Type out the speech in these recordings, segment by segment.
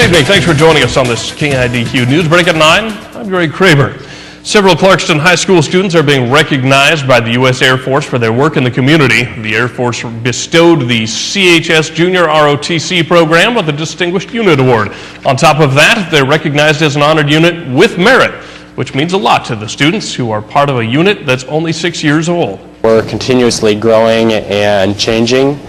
evening. Thanks for joining us on this KIDQ Newsbreak at 9. I'm Greg Kraber. Several Clarkston High School students are being recognized by the U.S. Air Force for their work in the community. The Air Force bestowed the CHS Junior ROTC program with a Distinguished Unit Award. On top of that, they're recognized as an honored unit with merit, which means a lot to the students who are part of a unit that's only 6 years old. We're continuously growing and changing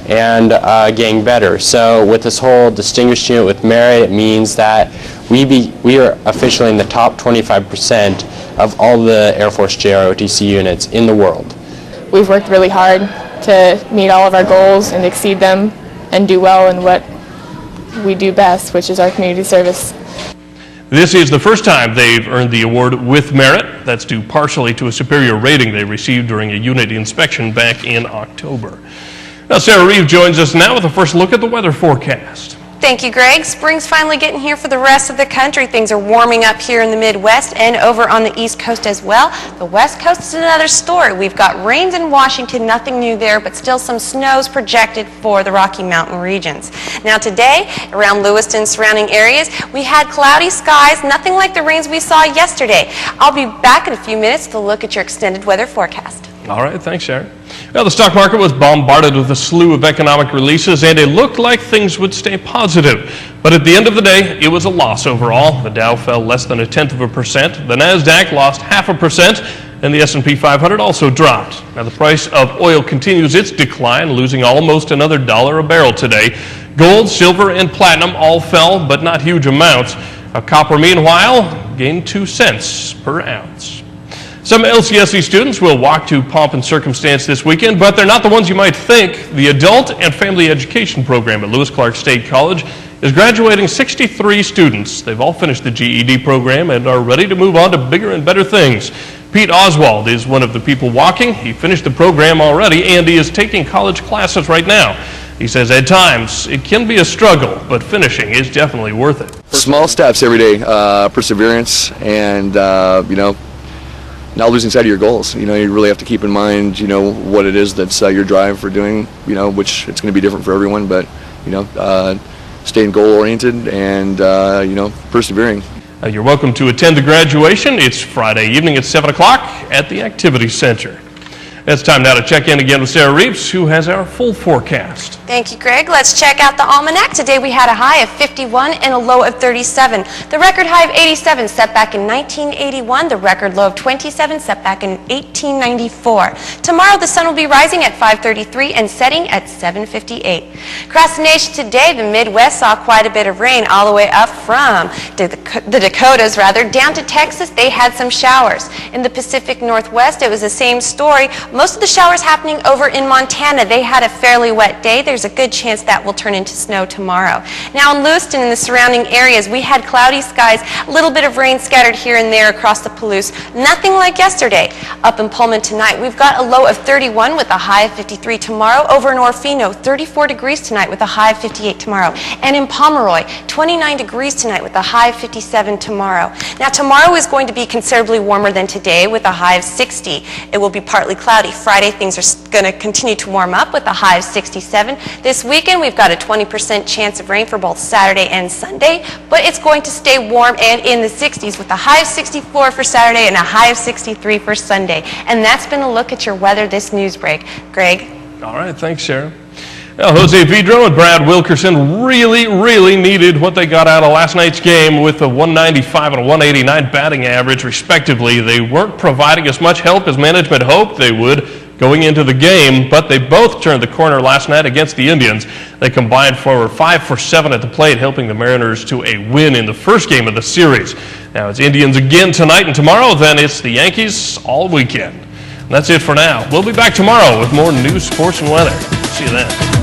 and getting better. So with this whole Distinguished Unit with Merit, it means that we are officially in the top 25% of all the Air Force JROTC units in the world. We've worked really hard to meet all of our goals and exceed them and do well in what we do best, which is our community service. This is the first time they've earned the award with merit. That's due partially to a superior rating they received during a unit inspection back in October. Now, Sarah Reeve joins us now with a first look at the weather forecast. Thank you, Greg. Spring's finally getting here for the rest of the country. Things are warming up here in the Midwest and over on the East Coast as well. The West Coast is another story. We've got rains in Washington, nothing new there, but still some snows projected for the Rocky Mountain regions. Now today, around Lewiston and surrounding areas, we had cloudy skies, nothing like the rains we saw yesterday. I'll be back in a few minutes to look at your extended weather forecast. All right, thanks, Sharon. Well, the stock market was bombarded with a slew of economic releases, and it looked like things would stay positive. But at the end of the day, it was a loss overall. The Dow fell less than 0.1%. The NASDAQ lost 0.5%, and the S&P 500 also dropped. Now, the price of oil continues its decline, losing almost another $1 a barrel today. Gold, silver, and platinum all fell, but not huge amounts. Copper, meanwhile, gained 2 cents per ounce. Some LCSC students will walk to pomp and circumstance this weekend, but they're not the ones you might think. The Adult and Family Education program at Lewis Clark State College is graduating 63 students. They've all finished the GED program and are ready to move on to bigger and better things. Pete Oswald is one of the people walking. He finished the program already, and he is taking college classes right now. He says at times it can be a struggle, but finishing is definitely worth it. Small steps every day, perseverance, and not losing sight of your goals. You really have to keep in mind, what it is that's your drive for doing, which it's going to be different for everyone, but, staying goal-oriented and, persevering. You're welcome to attend the graduation. It's Friday evening at 7 o'clock at the Activity Center. It's time now to check in again with Sarah Reeves, who has our full forecast. Thank you, Greg. Let's check out the almanac. Today we had a high of 51 and a low of 37. The record high of 87 set back in 1981. The record low of 27 set back in 1894. Tomorrow the sun will be rising at 5:33 and setting at 7:58. Across the nation today, the Midwest saw quite a bit of rain all the way up from the Dakotas, down to Texas. They had some showers. In the Pacific Northwest, it was the same story. Most of the showers happening over in Montana. They had a fairly wet day. There's a good chance that will turn into snow tomorrow. Now in Lewiston and the surrounding areas, we had cloudy skies, a little bit of rain scattered here and there across the Palouse. Nothing like yesterday. Up in Pullman tonight, we've got a low of 31 with a high of 53 tomorrow. Over in Orfino, 34 degrees tonight with a high of 58 tomorrow. And in Pomeroy, 29 degrees tonight with a high of 57 tomorrow. Now tomorrow is going to be considerably warmer than today with a high of 60. It will be partly cloudy. Friday, things are going to continue to warm up with a high of 67. This weekend, we've got a 20% chance of rain for both Saturday and Sunday, but it's going to stay warm and in the 60s with a high of 64 for Saturday and a high of 63 for Sunday. And that's been a look at your weather this news break. Greg? All right, thanks, Sarah. Well, Jose Vidro and Brad Wilkerson really needed what they got out of last night's game with a 195 and a 189 batting average, respectively. They weren't providing as much help as management hoped they would going into the game, but they both turned the corner last night against the Indians. They combined for 5 for 7 at the plate, helping the Mariners to a win in the first game of the series. Now it's Indians again tonight and tomorrow, then it's the Yankees all weekend. And that's it for now. We'll be back tomorrow with more news, sports, and weather. See you then.